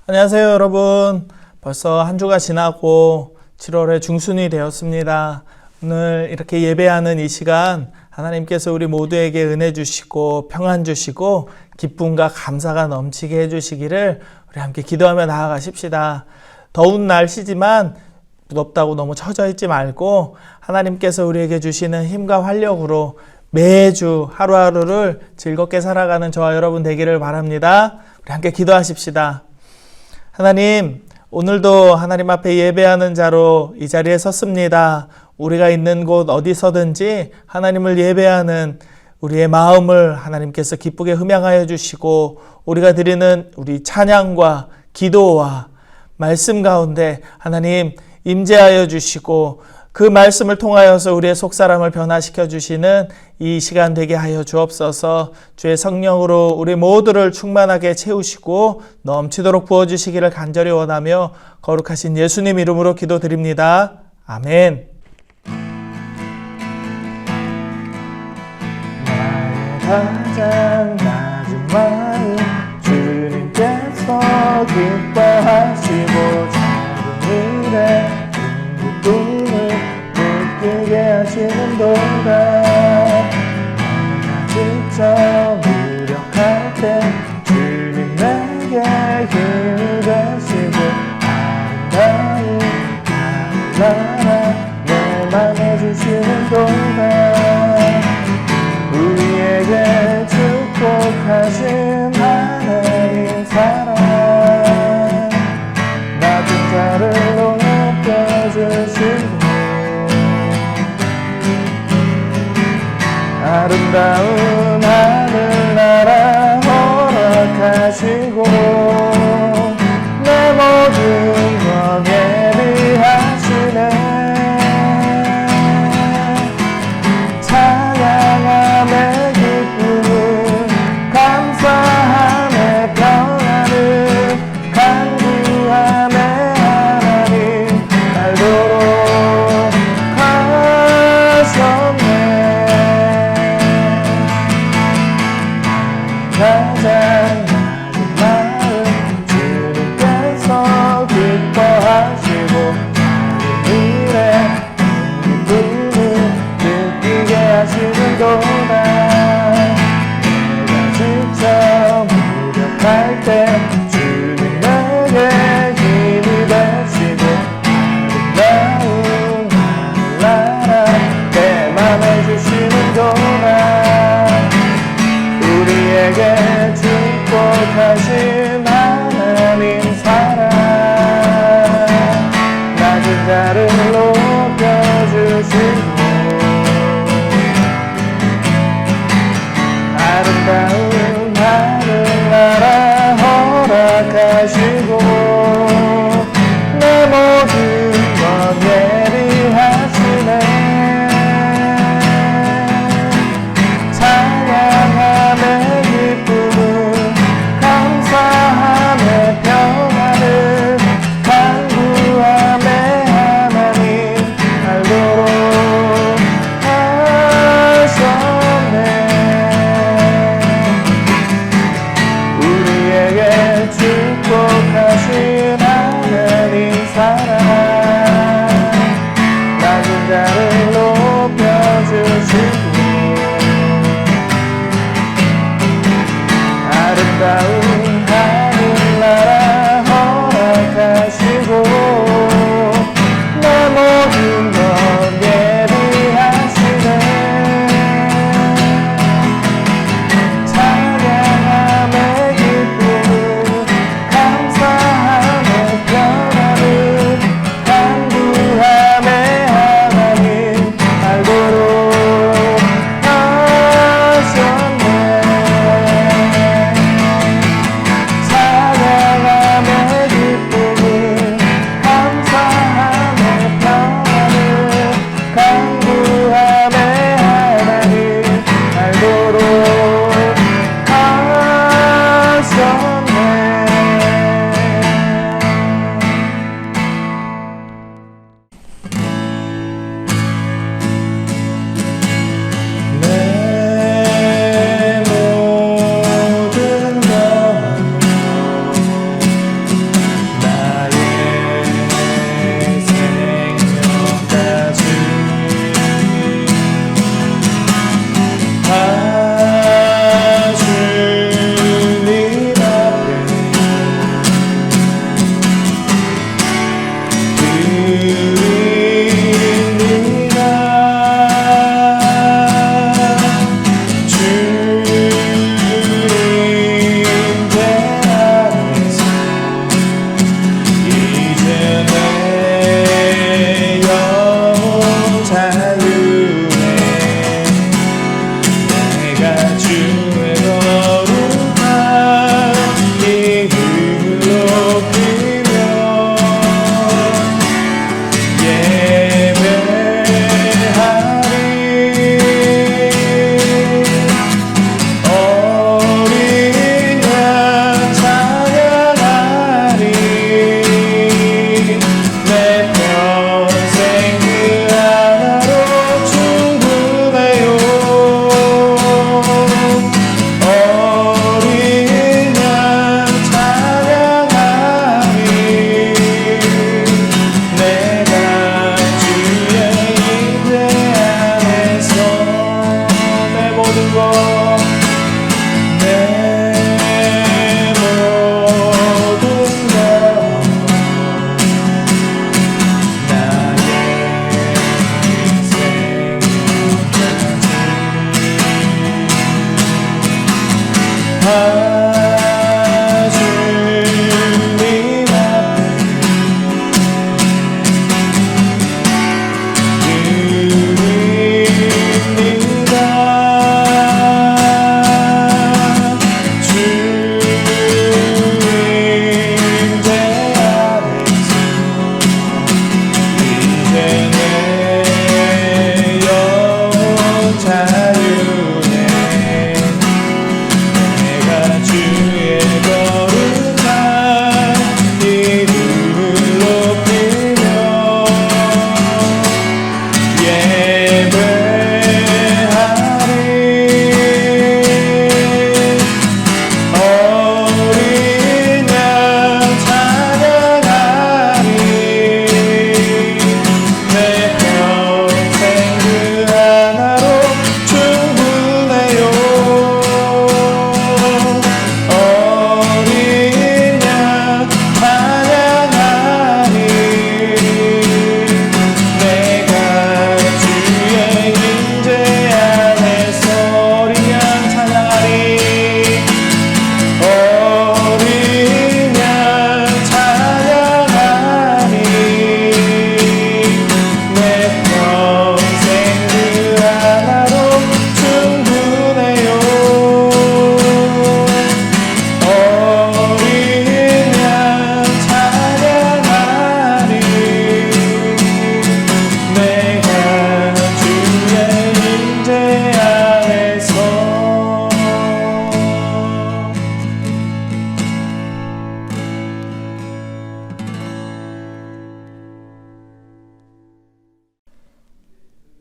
안녕하세요, 여러분. 벌써 한 주가 지나고 7월의 중순이 되었습니다. 오늘 이렇게 예배하는 이 시간 하나님께서 우리 모두에게 은혜 주시고 평안 주시고 기쁨과 감사가 넘치게 해주시기를 우리 함께 기도하며 나아가십시다. 더운 날씨지만 무덥다고 너무 처져 있지 말고 하나님께서 우리에게 주시는 힘과 활력으로 매주 하루하루를 즐겁게 살아가는 저와 여러분 되기를 바랍니다. 우리 함께 기도하십시다. 하나님, 오늘도 하나님 앞에 예배하는 자로 이 자리에 섰습니다. 우리가 있는 곳 어디서든지 하나님을 예배하는 우리의 마음을 하나님께서 기쁘게 흠양하여 주시고 우리가 드리는 우리 찬양과 기도와 말씀 가운데 하나님 임재하여 주시고 그 말씀을 통하여서 우리의 속사람을 변화시켜 주시는 이 시간 되게 하여 주옵소서. 주의 성령으로 우리 모두를 충만하게 채우시고 넘치도록 부어주시기를 간절히 원하며 거룩하신 예수님 이름으로 기도드립니다. 아멘. 나의 가장 낮은 마음 주님께서 기뻐하시고 작은 일에 기쁨을 느끼게 하시는도다. 내가 지쳐 무력할 때 주님 내게 힘이 되시고 아름다운 나라 내 맘에 주시는도다. 우리에게 축복하신 하나님 사랑 나도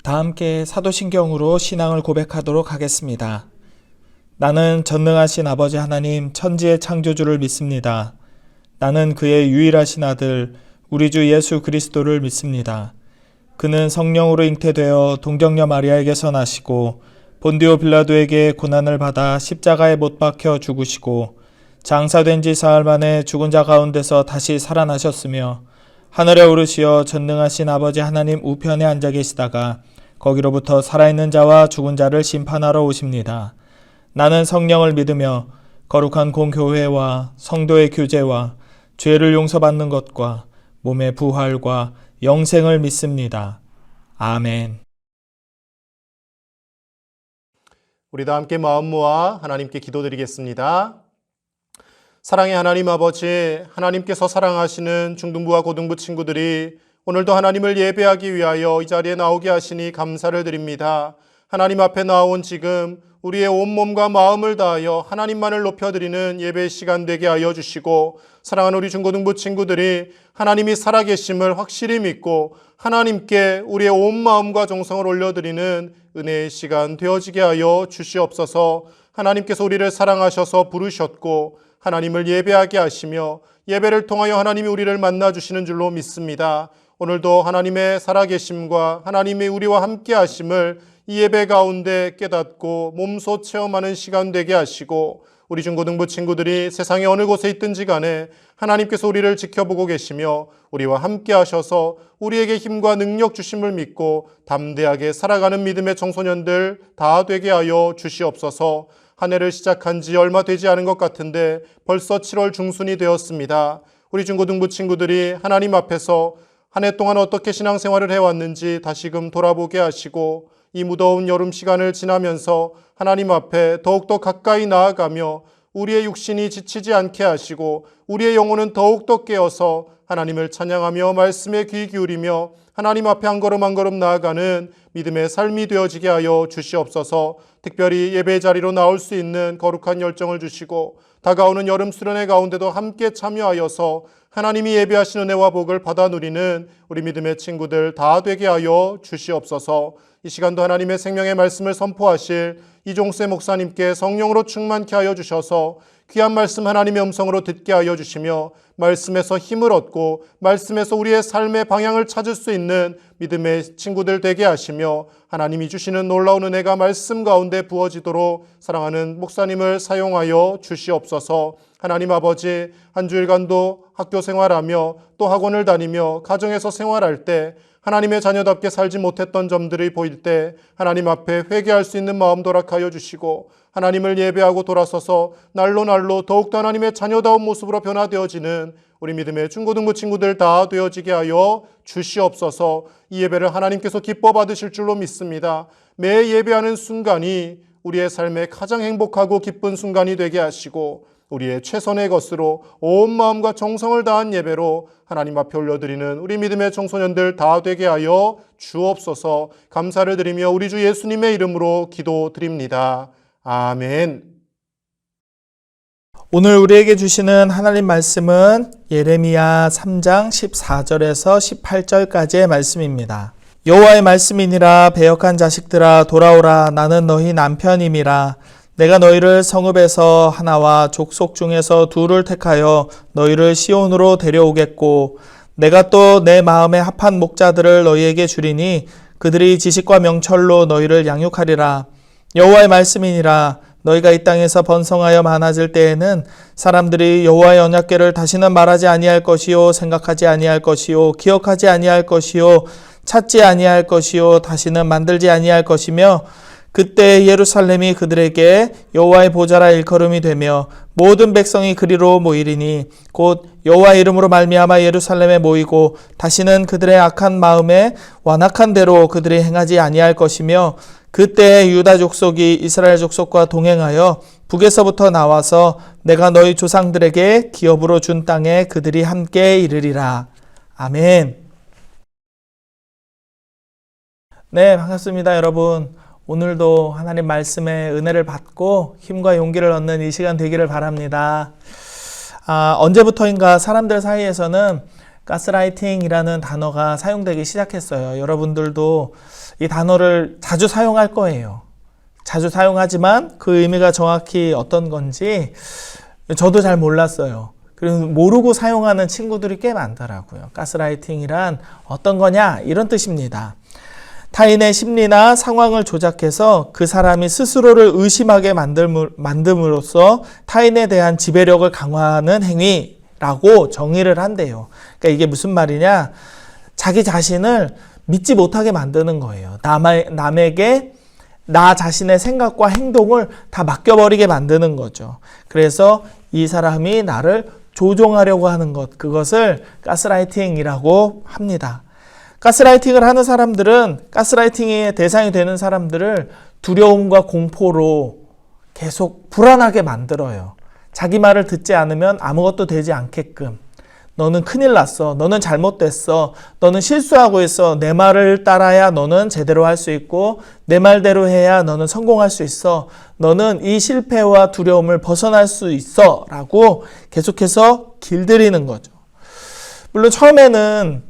다 함께 사도신경으로 신앙을 고백하도록 하겠습니다. 나는 전능하신 아버지 하나님 천지의 창조주를 믿습니다. 나는 그의 유일하신 아들 우리 주 예수 그리스도를 믿습니다. 그는 성령으로 잉태되어 동정녀 마리아에게서 나시고 본디오 빌라도에게 고난을 받아 십자가에 못 박혀 죽으시고 장사된 지 사흘 만에 죽은 자 가운데서 다시 살아나셨으며 하늘에 오르시어 전능하신 아버지 하나님 우편에 앉아 계시다가 거기로부터 살아있는 자와 죽은 자를 심판하러 오십니다. 나는 성령을 믿으며 거룩한 공교회와 성도의 교제와 죄를 용서받는 것과 몸의 부활과 영생을 믿습니다. 아멘. 우리 다 함께 마음 모아 하나님께 기도드리겠습니다. 사랑의 하나님 아버지, 하나님께서 사랑하시는 중등부와 고등부 친구들이 오늘도 하나님을 예배하기 위하여 이 자리에 나오게 하시니 감사를 드립니다. 하나님 앞에 나온 지금 우리의 온몸과 마음을 다하여 하나님만을 높여드리는 예배 시간 되게 하여 주시고, 사랑하는 우리 중고등부 친구들이 하나님이 살아계심을 확실히 믿고 하나님께 우리의 온 마음과 정성을 올려드리는 은혜의 시간 되어지게 하여 주시옵소서. 하나님께서 우리를 사랑하셔서 부르셨고 하나님을 예배하게 하시며 예배를 통하여 하나님이 우리를 만나주시는 줄로 믿습니다. 오늘도 하나님의 살아계심과 하나님이 우리와 함께 하심을 이 예배 가운데 깨닫고 몸소 체험하는 시간 되게 하시고, 우리 중고등부 친구들이 세상의 어느 곳에 있든지 간에 하나님께서 우리를 지켜보고 계시며 우리와 함께 하셔서 우리에게 힘과 능력 주심을 믿고 담대하게 살아가는 믿음의 청소년들 다 되게 하여 주시옵소서. 한 해를 시작한 지 얼마 되지 않은 것 같은데 벌써 7월 중순이 되었습니다. 우리 중고등부 친구들이 하나님 앞에서 한 해 동안 어떻게 신앙생활을 해왔는지 다시금 돌아보게 하시고, 이 무더운 여름 시간을 지나면서 하나님 앞에 더욱더 가까이 나아가며 우리의 육신이 지치지 않게 하시고 우리의 영혼은 더욱더 깨어서 하나님을 찬양하며 말씀에 귀 기울이며 하나님 앞에 한 걸음 한 걸음 나아가는 믿음의 삶이 되어지게 하여 주시옵소서. 특별히 예배 자리로 나올 수 있는 거룩한 열정을 주시고 다가오는 여름 수련회 가운데도 함께 참여하여서 하나님이 예배하신 은혜와 복을 받아 누리는 우리 믿음의 친구들 다 되게 하여 주시옵소서. 이 시간도 하나님의 생명의 말씀을 선포하실 이종세 목사님께 성령으로 충만케 하여 주셔서 귀한 말씀 하나님의 음성으로 듣게 하여 주시며 말씀에서 힘을 얻고 말씀에서 우리의 삶의 방향을 찾을 수 있는 믿음의 친구들 되게 하시며 하나님이 주시는 놀라운 은혜가 말씀 가운데 부어지도록 사랑하는 목사님을 사용하여 주시옵소서. 하나님 아버지, 한 주일간도 학교 생활하며 또 학원을 다니며 가정에서 생활할 때 하나님의 자녀답게 살지 못했던 점들이 보일 때 하나님 앞에 회개할 수 있는 마음 도락하여 주시고 하나님을 예배하고 돌아서서 날로 날로 더욱더 하나님의 자녀다운 모습으로 변화되어지는 우리 믿음의 중고등부 친구들 다 되어지게 하여 주시옵소서. 이 예배를 하나님께서 기뻐 받으실 줄로 믿습니다. 매 예배하는 순간이 우리의 삶의 가장 행복하고 기쁜 순간이 되게 하시고 우리의 최선의 것으로 온 마음과 정성을 다한 예배로 하나님 앞에 올려드리는 우리 믿음의 청소년들 다 되게 하여 주옵소서. 감사를 드리며 우리 주 예수님의 이름으로 기도드립니다. 아멘. 오늘 우리에게 주시는 하나님 말씀은 예레미야 3장 14절에서 18절까지의 말씀입니다. 여호와의 말씀이니라. 배역한 자식들아 돌아오라. 나는 너희 남편임이라. 내가 너희를 성읍에서 하나와 족속 중에서 둘을 택하여 너희를 시온으로 데려오겠고 내가 또 내 마음에 합한 목자들을 너희에게 주리니 그들이 지식과 명철로 너희를 양육하리라. 여호와의 말씀이니라. 너희가 이 땅에서 번성하여 많아질 때에는 사람들이 여호와의 언약궤를 다시는 말하지 아니할 것이요 생각하지 아니할 것이요 기억하지 아니할 것이요 찾지 아니할 것이요 다시는 만들지 아니할 것이며 그때 예루살렘이 그들에게 여호와의 보좌라 일컬음이 되며 모든 백성이 그리로 모이리니 곧 여호와의 이름으로 말미암아 예루살렘에 모이고 다시는 그들의 악한 마음에 완악한 대로 그들이 행하지 아니할 것이며 그때 유다 족속이 이스라엘 족속과 동행하여 북에서부터 나와서 내가 너희 조상들에게 기업으로 준 땅에 그들이 함께 이르리라. 아멘. 네, 반갑습니다, 여러분. 오늘도 하나님 말씀의 은혜를 받고 힘과 용기를 얻는 이 시간 되기를 바랍니다. 언제부터인가 사람들 사이에서는 가스라이팅이라는 단어가 사용되기 시작했어요. 여러분들도 이 단어를 자주 사용할 거예요. 자주 사용하지만 그 의미가 정확히 어떤 건지 저도 잘 몰랐어요. 그리고 모르고 사용하는 친구들이 꽤 많더라고요. 가스라이팅이란 어떤 거냐? 이런 뜻입니다. 타인의 심리나 상황을 조작해서 그 사람이 스스로를 의심하게 만듦으로써 타인에 대한 지배력을 강화하는 행위라고 정의를 한대요. 그러니까 이게 무슨 말이냐? 자기 자신을 믿지 못하게 만드는 거예요. 남에게 나 자신의 생각과 행동을 다 맡겨버리게 만드는 거죠. 그래서 이 사람이 나를 조종하려고 하는 것, 그것을 가스라이팅이라고 합니다. 가스라이팅을 하는 사람들은, 가스라이팅의 대상이 되는 사람들을 두려움과 공포로 계속 불안하게 만들어요. 자기 말을 듣지 않으면 아무것도 되지 않게끔. 너는 큰일 났어. 너는 잘못됐어. 너는 실수하고 있어. 내 말을 따라야 너는 제대로 할 수 있고 내 말대로 해야 너는 성공할 수 있어. 너는 이 실패와 두려움을 벗어날 수 있어. 라고 계속해서 길들이는 거죠. 물론 처음에는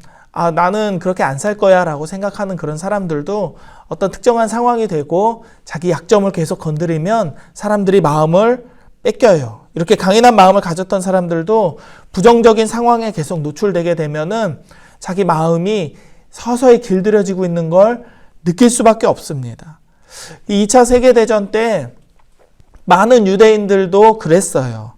나는 그렇게 안 살 거야 라고 생각하는 그런 사람들도 어떤 특정한 상황이 되고 자기 약점을 계속 건드리면 사람들이 마음을 뺏겨요. 이렇게 강인한 마음을 가졌던 사람들도 부정적인 상황에 계속 노출되게 되면은 자기 마음이 서서히 길들여지고 있는 걸 느낄 수밖에 없습니다. 이 2차 세계대전 때 많은 유대인들도 그랬어요.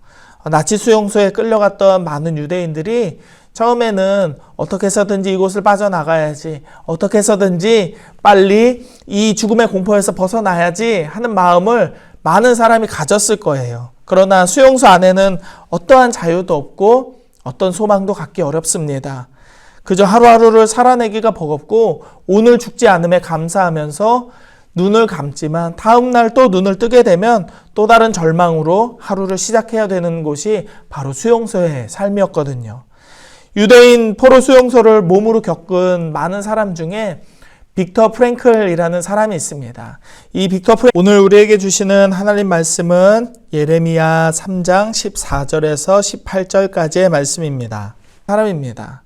나치 수용소에 끌려갔던 많은 유대인들이 처음에는 어떻게 해서든지 이곳을 빠져나가야지, 어떻게 해서든지 빨리 이 죽음의 공포에서 벗어나야지 하는 마음을 많은 사람이 가졌을 거예요. 그러나 수용소 안에는 어떠한 자유도 없고 어떤 소망도 갖기 어렵습니다. 그저 하루하루를 살아내기가 버겁고 오늘 죽지 않음에 감사하면서 눈을 감지만 다음 날 또 눈을 뜨게 되면 또 다른 절망으로 하루를 시작해야 되는 곳이 바로 수용소의 삶이었거든요. 유대인 포로 수용소를 몸으로 겪은 많은 사람 중에 빅터 프랭클이라는 사람이 있습니다. 이 빅터 프랭클, 오늘 우리에게 주시는 하나님 말씀은 예레미야 3장 14절에서 18절까지의 말씀입니다. 사람입니다.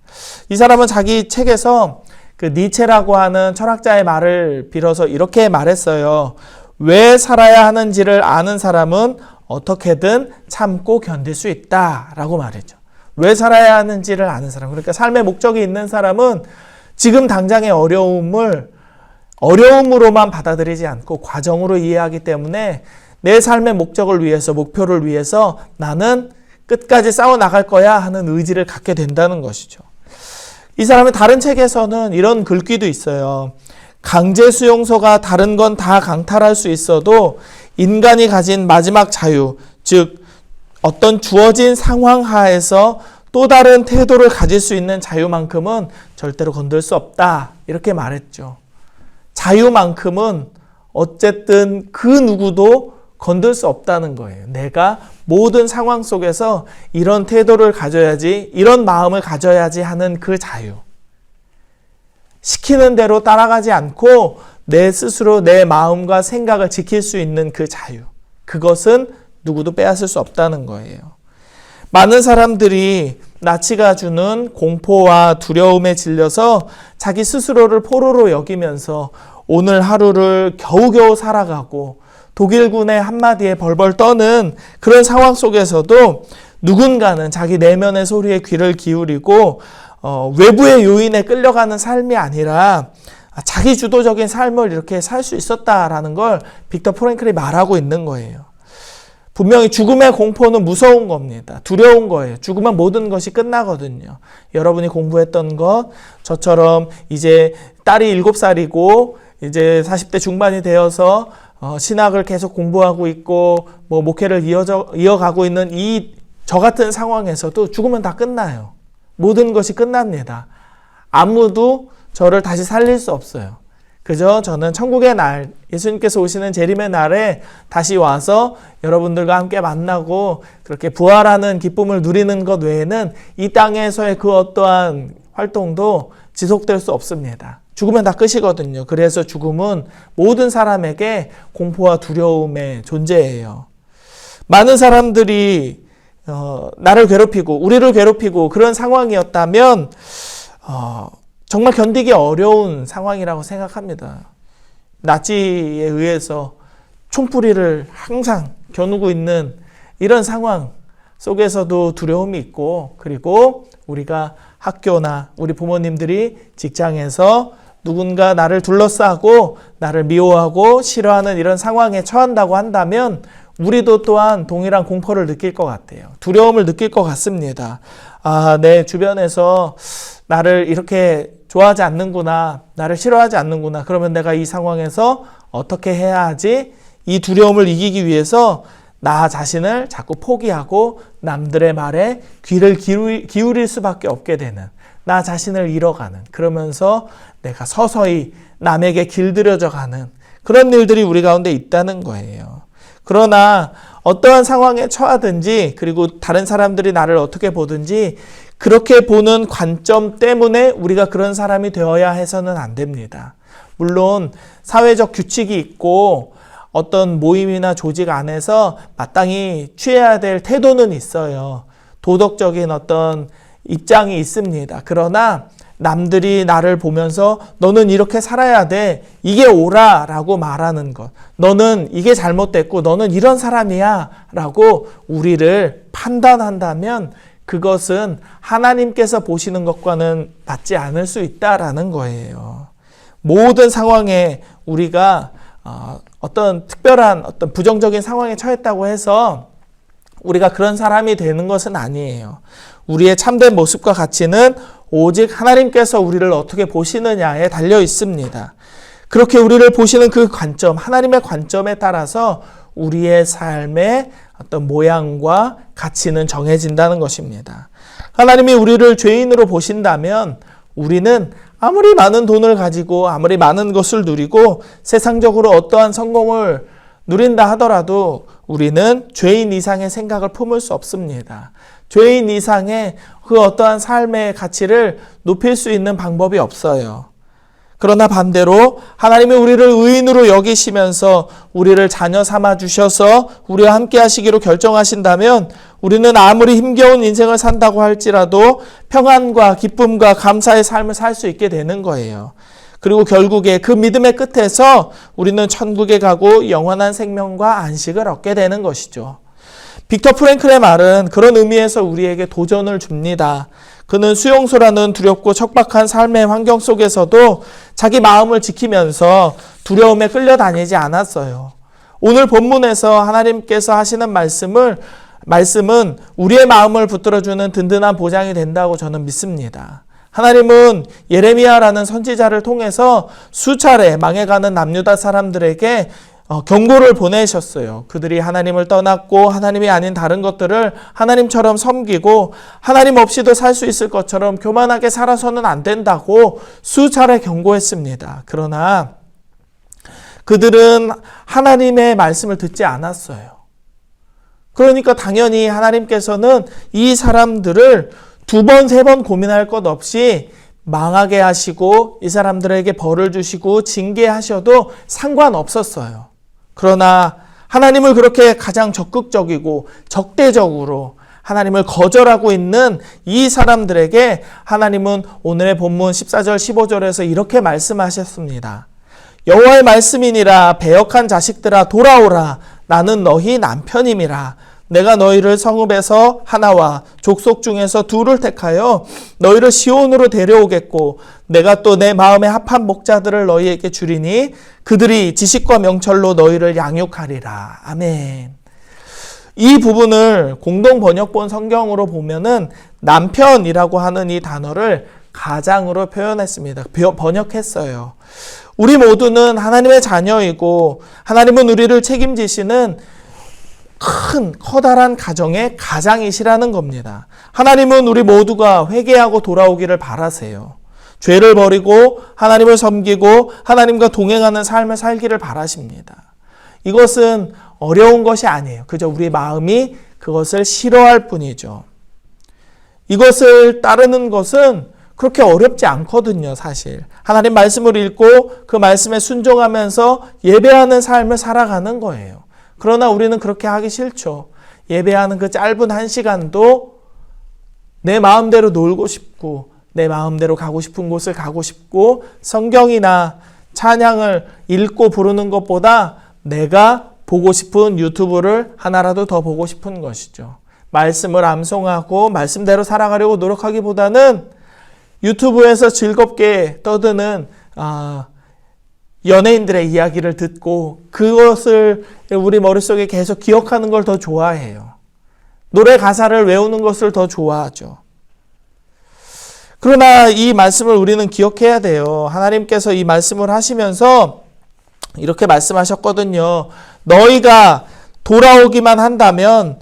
이 사람은 자기 책에서 그 니체라고 하는 철학자의 말을 빌어서 이렇게 말했어요. 왜 살아야 하는지를 아는 사람은 어떻게든 참고 견딜 수 있다라고 말했죠. 왜 살아야 하는지를 아는 사람. 그러니까 삶의 목적이 있는 사람은 지금 당장의 어려움으로만 받아들이지 않고 과정으로 이해하기 때문에 내 삶의 목적을 위해서, 목표를 위해서 나는 끝까지 싸워 나갈 거야 하는 의지를 갖게 된다는 것이죠. 이 사람의 다른 책에서는 이런 글귀도 있어요. 강제 수용소가 다른 건 다 강탈할 수 있어도 인간이 가진 마지막 자유, 즉 어떤 주어진 상황 하에서 또 다른 태도를 가질 수 있는 자유만큼은 절대로 건들 수 없다. 이렇게 말했죠. 자유만큼은 어쨌든 그 누구도 건들 수 없다는 거예요. 내가 모든 상황 속에서 이런 태도를 가져야지, 이런 마음을 가져야지 하는 그 자유. 시키는 대로 따라가지 않고 내 스스로 내 마음과 생각을 지킬 수 있는 그 자유. 그것은 누구도 빼앗을 수 없다는 거예요. 많은 사람들이 나치가 주는 공포와 두려움에 질려서 자기 스스로를 포로로 여기면서 오늘 하루를 겨우겨우 살아가고 독일군의 한마디에 벌벌 떠는 그런 상황 속에서도 누군가는 자기 내면의 소리에 귀를 기울이고 외부의 요인에 끌려가는 삶이 아니라 자기 주도적인 삶을 이렇게 살 수 있었다라는 걸 빅터 프랭클이 말하고 있는 거예요. 분명히 죽음의 공포는 무서운 겁니다. 두려운 거예요. 죽으면 모든 것이 끝나거든요. 여러분이 공부했던 것, 저처럼 이제 딸이 7살이고 이제 40대 중반이 되어서 신학을 계속 공부하고 있고 목회를 이어가고 있는 저 같은 상황에서도 죽으면 다 끝나요. 모든 것이 끝납니다. 아무도 저를 다시 살릴 수 없어요. 그저 저는 천국의 날, 예수님께서 오시는 재림의 날에 다시 와서 여러분들과 함께 만나고 그렇게 부활하는 기쁨을 누리는 것 외에는 이 땅에서의 그 어떠한 활동도 지속될 수 없습니다. 죽으면 다 끝이거든요. 그래서 죽음은 모든 사람에게 공포와 두려움의 존재예요. 많은 사람들이 나를 괴롭히고 우리를 괴롭히고 그런 상황이었다면 정말 견디기 어려운 상황이라고 생각합니다. 나치에 의해서 총뿌리를 항상 겨누고 있는 이런 상황 속에서도 두려움이 있고, 그리고 우리가 학교나 우리 부모님들이 직장에서 누군가 나를 둘러싸고 나를 미워하고 싫어하는 이런 상황에 처한다고 한다면 우리도 또한 동일한 공포를 느낄 것 같아요. 두려움을 느낄 것 같습니다. 내 주변에서 나를 이렇게 좋아하지 않는구나, 나를 싫어하지 않는구나. 그러면 내가 이 상황에서 어떻게 해야 하지? 이 두려움을 이기기 위해서 나 자신을 자꾸 포기하고 남들의 말에 귀를 기울일 수밖에 없게 되는, 나 자신을 잃어가는, 그러면서 내가 서서히 남에게 길들여져 가는 그런 일들이 우리 가운데 있다는 거예요. 그러나 어떠한 상황에 처하든지, 그리고 다른 사람들이 나를 어떻게 보든지 그렇게 보는 관점 때문에 우리가 그런 사람이 되어야 해서는 안 됩니다. 물론 사회적 규칙이 있고 어떤 모임이나 조직 안에서 마땅히 취해야 될 태도는 있어요. 도덕적인 어떤 입장이 있습니다. 그러나 남들이 나를 보면서 너는 이렇게 살아야 돼, 이게 옳아 라고 말하는 것, 너는 이게 잘못됐고 너는 이런 사람이야 라고 우리를 판단한다면 그것은 하나님께서 보시는 것과는 맞지 않을 수 있다라는 거예요. 모든 상황에 우리가 어떤 특별한 어떤 부정적인 상황에 처했다고 해서 우리가 그런 사람이 되는 것은 아니에요. 우리의 참된 모습과 가치는 오직 하나님께서 우리를 어떻게 보시느냐에 달려 있습니다. 그렇게 우리를 보시는 그 관점, 하나님의 관점에 따라서 우리의 삶의 어떤 모양과 가치는 정해진다는 것입니다. 하나님이 우리를 죄인으로 보신다면 우리는 아무리 많은 돈을 가지고 아무리 많은 것을 누리고 세상적으로 어떠한 성공을 누린다 하더라도 우리는 죄인 이상의 생각을 품을 수 없습니다. 죄인 이상의 그 어떠한 삶의 가치를 높일 수 있는 방법이 없어요. 그러나 반대로 하나님이 우리를 의인으로 여기시면서 우리를 자녀 삼아 주셔서 우리와 함께 하시기로 결정하신다면 우리는 아무리 힘겨운 인생을 산다고 할지라도 평안과 기쁨과 감사의 삶을 살 수 있게 되는 거예요. 그리고 결국에 그 믿음의 끝에서 우리는 천국에 가고 영원한 생명과 안식을 얻게 되는 것이죠. 빅터 프랭클의 말은 그런 의미에서 우리에게 도전을 줍니다. 그는 수용소라는 두렵고 척박한 삶의 환경 속에서도 자기 마음을 지키면서 두려움에 끌려다니지 않았어요. 오늘 본문에서 하나님께서 하시는 말씀은 우리의 마음을 붙들어주는 든든한 보장이 된다고 저는 믿습니다. 하나님은 예레미야라는 선지자를 통해서 수차례 망해가는 남유다 사람들에게 경고를 보내셨어요. 그들이 하나님을 떠났고 하나님이 아닌 다른 것들을 하나님처럼 섬기고 하나님 없이도 살 수 있을 것처럼 교만하게 살아서는 안 된다고 수차례 경고했습니다. 그러나 그들은 하나님의 말씀을 듣지 않았어요. 그러니까 당연히 하나님께서는 이 사람들을 2번, 3번 고민할 것 없이 망하게 하시고 이 사람들에게 벌을 주시고 징계하셔도 상관없었어요. 그러나 하나님을 그렇게 가장 적극적이고 적대적으로 하나님을 거절하고 있는 이 사람들에게 하나님은 오늘의 본문 14절 15절에서 이렇게 말씀하셨습니다. 여호와의 말씀이니라 배역한 자식들아 돌아오라 나는 너희 남편임이라 내가 너희를 성읍에서 하나와 족속 중에서 둘을 택하여 너희를 시온으로 데려오겠고 내가 또 내 마음에 합한 목자들을 너희에게 주리니 그들이 지식과 명철로 너희를 양육하리라. 아멘. 이 부분을 공동 번역본 성경으로 보면은 남편이라고 하는 이 단어를 가장으로 표현했습니다. 번역했어요. 우리 모두는 하나님의 자녀이고 하나님은 우리를 책임지시는 큰 커다란 가정의 가장이시라는 겁니다. 하나님은 우리 모두가 회개하고 돌아오기를 바라세요. 죄를 버리고 하나님을 섬기고 하나님과 동행하는 삶을 살기를 바라십니다. 이것은 어려운 것이 아니에요. 그저 우리 마음이 그것을 싫어할 뿐이죠. 이것을 따르는 것은 그렇게 어렵지 않거든요, 사실. 하나님 말씀을 읽고 그 말씀에 순종하면서 예배하는 삶을 살아가는 거예요. 그러나 우리는 그렇게 하기 싫죠. 예배하는 그 짧은 한 시간도 내 마음대로 놀고 싶고 내 마음대로 가고 싶은 곳을 가고 싶고 성경이나 찬양을 읽고 부르는 것보다 내가 보고 싶은 유튜브를 하나라도 더 보고 싶은 것이죠. 말씀을 암송하고 말씀대로 살아가려고 노력하기보다는 유튜브에서 즐겁게 떠드는 연예인들의 이야기를 듣고 그것을 우리 머릿속에 계속 기억하는 걸 더 좋아해요. 노래 가사를 외우는 것을 더 좋아하죠. 그러나 이 말씀을 우리는 기억해야 돼요. 하나님께서 이 말씀을 하시면서 이렇게 말씀하셨거든요. 너희가 돌아오기만 한다면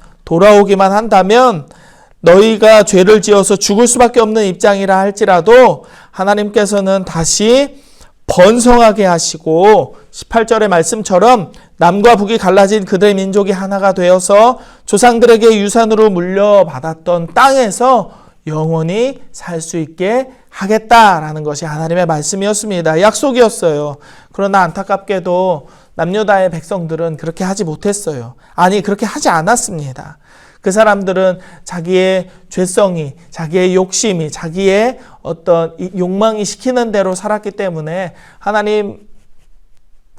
너희가 죄를 지어서 죽을 수밖에 없는 입장이라 할지라도 하나님께서는 다시 번성하게 하시고 18절의 말씀처럼 남과 북이 갈라진 그들의 민족이 하나가 되어서 조상들에게 유산으로 물려받았던 땅에서 영원히 살 수 있게 하겠다라는 것이 하나님의 말씀이었습니다. 약속이었어요. 그러나 안타깝게도 남유다의 백성들은 그렇게 하지 못했어요. 아니, 그렇게 하지 않았습니다. 그 사람들은 자기의 죄성이, 자기의 욕심이, 자기의 어떤 욕망이 시키는 대로 살았기 때문에 하나님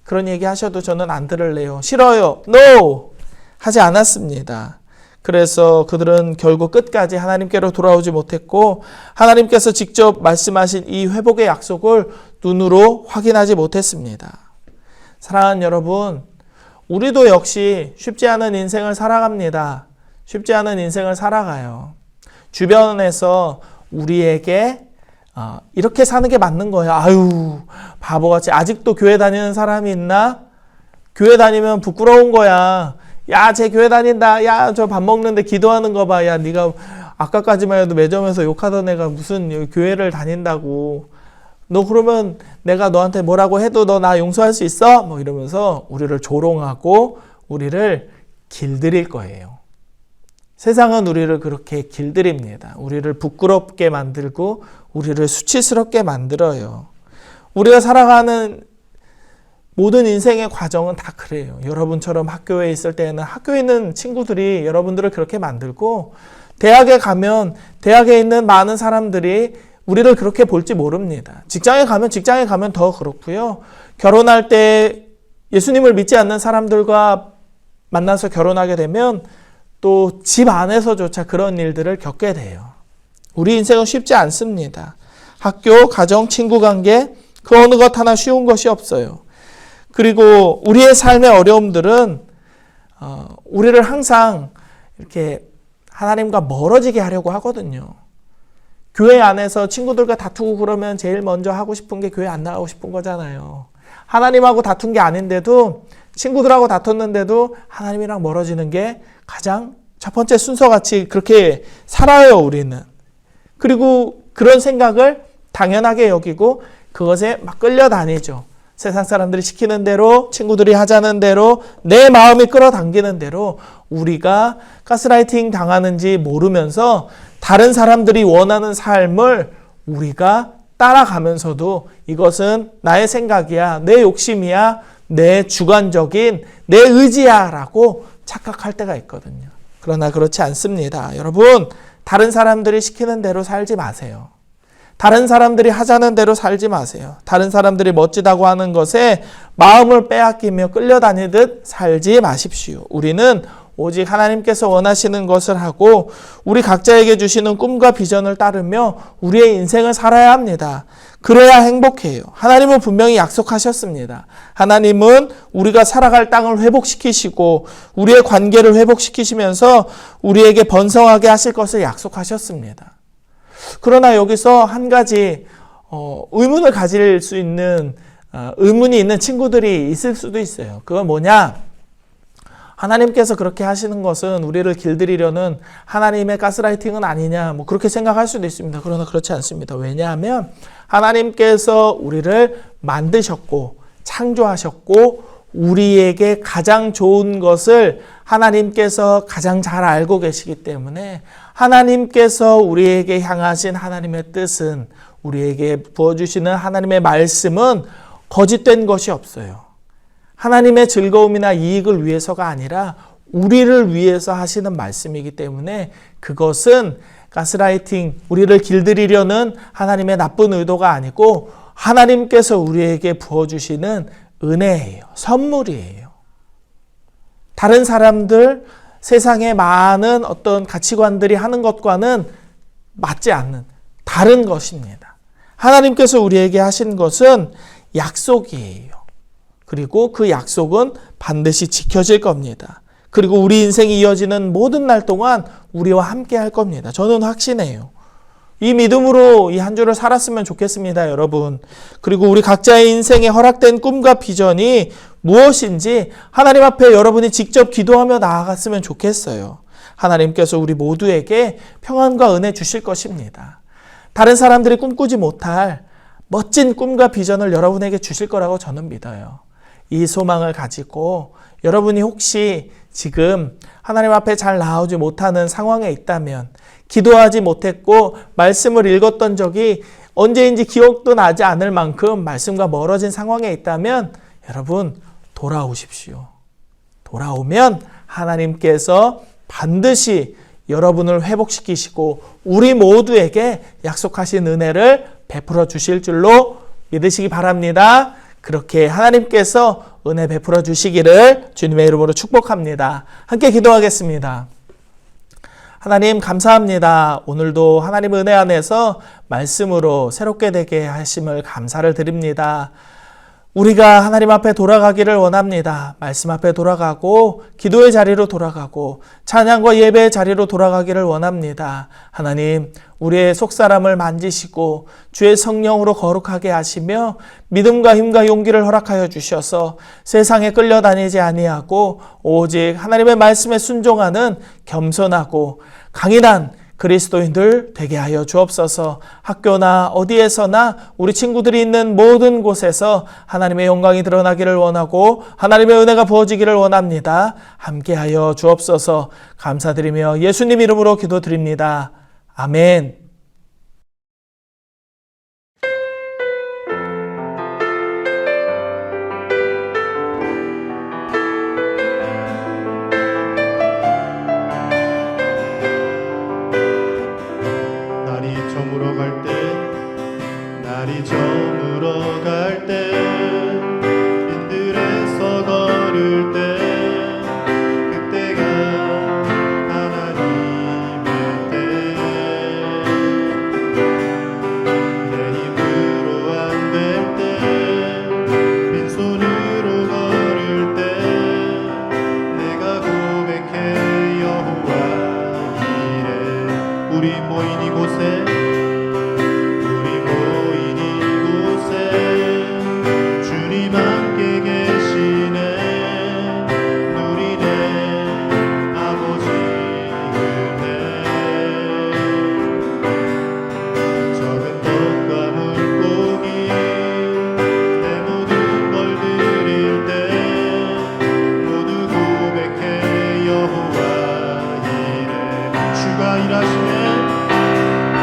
그런 얘기 하셔도 저는 안 들을래요. 싫어요. No! 하지 않았습니다. 그래서 그들은 결국 끝까지 하나님께로 돌아오지 못했고 하나님께서 직접 말씀하신 이 회복의 약속을 눈으로 확인하지 못했습니다. 사랑하는 여러분, 우리도 역시 쉽지 않은 인생을 살아갑니다. 쉽지 않은 인생을 살아가요. 주변에서 우리에게 이렇게 사는 게 맞는 거야. 아유, 바보같이 아직도 교회 다니는 사람이 있나? 교회 다니면 부끄러운 거야. 야, 쟤 교회 다닌다. 야, 저 밥 먹는데 기도하는 거 봐. 야, 네가 아까까지만 해도 매점에서 욕하던 애가 무슨 교회를 다닌다고. 너 그러면 내가 너한테 뭐라고 해도 너 나 용서할 수 있어? 뭐 이러면서 우리를 조롱하고 우리를 길들일 거예요. 세상은 우리를 그렇게 길들입니다. 우리를 부끄럽게 만들고 우리를 수치스럽게 만들어요. 우리가 살아가는 모든 인생의 과정은 다 그래요. 여러분처럼 학교에 있을 때는 학교에 있는 친구들이 여러분들을 그렇게 만들고 대학에 가면 대학에 있는 많은 사람들이 우리를 그렇게 볼지 모릅니다. 직장에 가면 더 그렇고요. 결혼할 때 예수님을 믿지 않는 사람들과 만나서 결혼하게 되면 또 집 안에서조차 그런 일들을 겪게 돼요. 우리 인생은 쉽지 않습니다. 학교, 가정, 친구 관계 그 어느 것 하나 쉬운 것이 없어요. 그리고 우리의 삶의 어려움들은 우리를 항상 이렇게 하나님과 멀어지게 하려고 하거든요. 교회 안에서 친구들과 다투고 그러면 제일 먼저 하고 싶은 게 교회 안 나가고 싶은 거잖아요. 하나님하고 다툰 게 아닌데도 친구들하고 다퉜는데도 하나님이랑 멀어지는 게 가장 첫 번째 순서같이 그렇게 살아요, 우리는. 그리고 그런 생각을 당연하게 여기고 그것에 막 끌려다니죠. 세상 사람들이 시키는 대로, 친구들이 하자는 대로, 내 마음이 끌어당기는 대로 우리가 가스라이팅 당하는지 모르면서 다른 사람들이 원하는 삶을 우리가 따라가면서도 이것은 나의 생각이야, 내 욕심이야, 내 주관적인 내 의지야 라고 착각할 때가 있거든요. 그러나 그렇지 않습니다. 여러분, 다른 사람들이 시키는 대로 살지 마세요. 다른 사람들이 하자는 대로 살지 마세요. 다른 사람들이 멋지다고 하는 것에 마음을 빼앗기며 끌려다니듯 살지 마십시오. 우리는 오직 하나님께서 원하시는 것을 하고 우리 각자에게 주시는 꿈과 비전을 따르며 우리의 인생을 살아야 합니다. 그래야 행복해요. 하나님은 분명히 약속하셨습니다. 하나님은 우리가 살아갈 땅을 회복시키시고 우리의 관계를 회복시키시면서 우리에게 번성하게 하실 것을 약속하셨습니다. 그러나 여기서 한 가지 의문을 가질 수 있는 의문이 있는 친구들이 있을 수도 있어요. 그건 뭐냐? 하나님께서 그렇게 하시는 것은 우리를 길들이려는 하나님의 가스라이팅은 아니냐, 뭐 그렇게 생각할 수도 있습니다. 그러나 그렇지 않습니다. 왜냐하면 하나님께서 우리를 만드셨고 창조하셨고 우리에게 가장 좋은 것을 하나님께서 가장 잘 알고 계시기 때문에 하나님께서 우리에게 향하신 하나님의 뜻은, 우리에게 부어주시는 하나님의 말씀은 거짓된 것이 없어요. 하나님의 즐거움이나 이익을 위해서가 아니라 우리를 위해서 하시는 말씀이기 때문에 그것은 가스라이팅, 우리를 길들이려는 하나님의 나쁜 의도가 아니고 하나님께서 우리에게 부어주시는 은혜예요. 선물이에요. 다른 사람들, 세상의 많은 어떤 가치관들이 하는 것과는 맞지 않는 다른 것입니다. 하나님께서 우리에게 하신 것은 약속이에요. 그리고 그 약속은 반드시 지켜질 겁니다. 그리고 우리 인생이 이어지는 모든 날 동안 우리와 함께 할 겁니다. 저는 확신해요. 이 믿음으로 이 한 주를 살았으면 좋겠습니다, 여러분. 그리고 우리 각자의 인생에 허락된 꿈과 비전이 무엇인지 하나님 앞에 여러분이 직접 기도하며 나아갔으면 좋겠어요. 하나님께서 우리 모두에게 평안과 은혜 주실 것입니다. 다른 사람들이 꿈꾸지 못할 멋진 꿈과 비전을 여러분에게 주실 거라고 저는 믿어요. 이 소망을 가지고 여러분이 혹시 지금 하나님 앞에 잘 나오지 못하는 상황에 있다면, 기도하지 못했고 말씀을 읽었던 적이 언제인지 기억도 나지 않을 만큼 말씀과 멀어진 상황에 있다면 여러분 돌아오십시오. 돌아오면 하나님께서 반드시 여러분을 회복시키시고 우리 모두에게 약속하신 은혜를 베풀어 주실 줄로 믿으시기 바랍니다. 그렇게 하나님께서 은혜 베풀어 주시기를 주님의 이름으로 축복합니다. 함께 기도하겠습니다. 하나님 감사합니다. 오늘도 하나님 은혜 안에서 말씀으로 새롭게 되게 하심을 감사를 드립니다. 우리가 하나님 앞에 돌아가기를 원합니다. 말씀 앞에 돌아가고 기도의 자리로 돌아가고 찬양과 예배의 자리로 돌아가기를 원합니다. 하나님, 우리의 속사람을 만지시고 주의 성령으로 거룩하게 하시며 믿음과 힘과 용기를 허락하여 주셔서 세상에 끌려다니지 아니하고 오직 하나님의 말씀에 순종하는 겸손하고 강인한 그리스도인들 되게 하여 주옵소서. 학교나 어디에서나 우리 친구들이 있는 모든 곳에서 하나님의 영광이 드러나기를 원하고 하나님의 은혜가 부어지기를 원합니다. 함께하여 주옵소서. 감사드리며 예수님 이름으로 기도드립니다. 아멘. 날이 저물어 갈 때, 빈들에서 걸을 때, 그때가 하나님의 때. 내 힘으로 안 될 때, 빈손으로 걸을 때, 내가 고백해 여호와 이래. 우리 모인 이곳에 함께 계시네. 누리네 아버지 은혜. 적은 떡과 물고기 내 모든 걸 드릴 때 모두 고백해 여호와 이래. 주가 일하시네.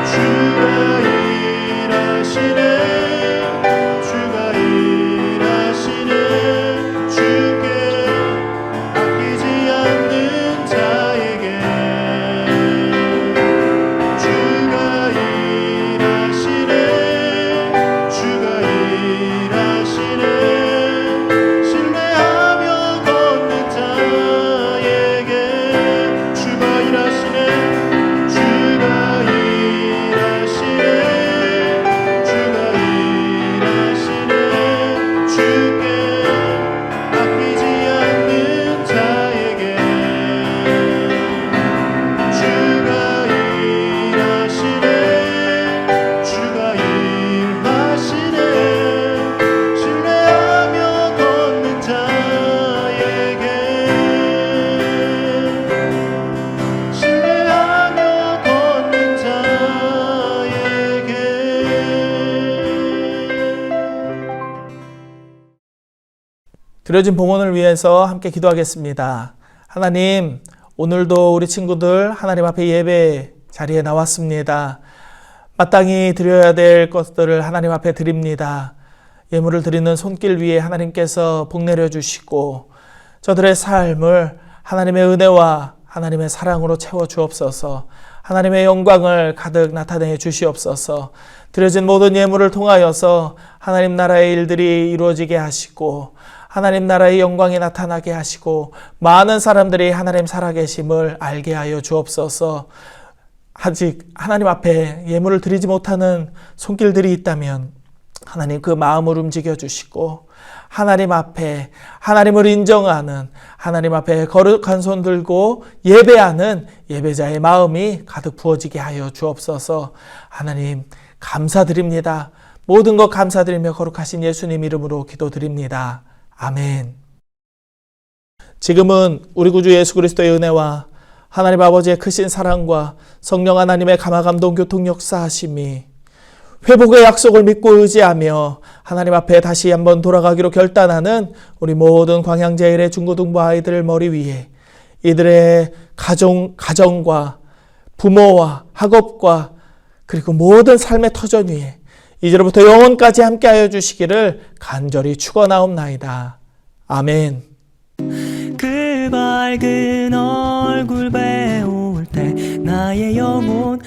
주가 일하시네. 드려진 봉헌을 위해서 함께 기도하겠습니다. 하나님, 오늘도 우리 친구들 하나님 앞에 예배 자리에 나왔습니다. 마땅히 드려야 될 것들을 하나님 앞에 드립니다. 예물을 드리는 손길 위에 하나님께서 복 내려주시고 저들의 삶을 하나님의 은혜와 하나님의 사랑으로 채워 주옵소서. 하나님의 영광을 가득 나타내 주시옵소서. 드려진 모든 예물을 통하여서 하나님 나라의 일들이 이루어지게 하시고 하나님 나라의 영광이 나타나게 하시고 많은 사람들이 하나님 살아계심을 알게 하여 주옵소서. 아직 하나님 앞에 예물을 드리지 못하는 손길들이 있다면 하나님 그 마음을 움직여 주시고 하나님 앞에 하나님을 인정하는 하나님 앞에 거룩한 손 들고 예배하는 예배자의 마음이 가득 부어지게 하여 주옵소서. 하나님 감사드립니다. 모든 것 감사드리며 거룩하신 예수님 이름으로 기도드립니다. 아멘. 지금은 우리 구주 예수 그리스도의 은혜와 하나님 아버지의 크신 사랑과 성령 하나님의 감화감동 교통 역사하심이 회복의 약속을 믿고 의지하며 하나님 앞에 다시 한번 돌아가기로 결단하는 우리 모든 광양제일의 중고등부 아이들 머리 위에 이들의 가정과 부모와 학업과 그리고 모든 삶의 터전 위에 이제로부터 영원까지 함께하여 주시기를 간절히 축원하옵나이다. 아멘. 그 밝은 얼굴 배울 때 나의 영혼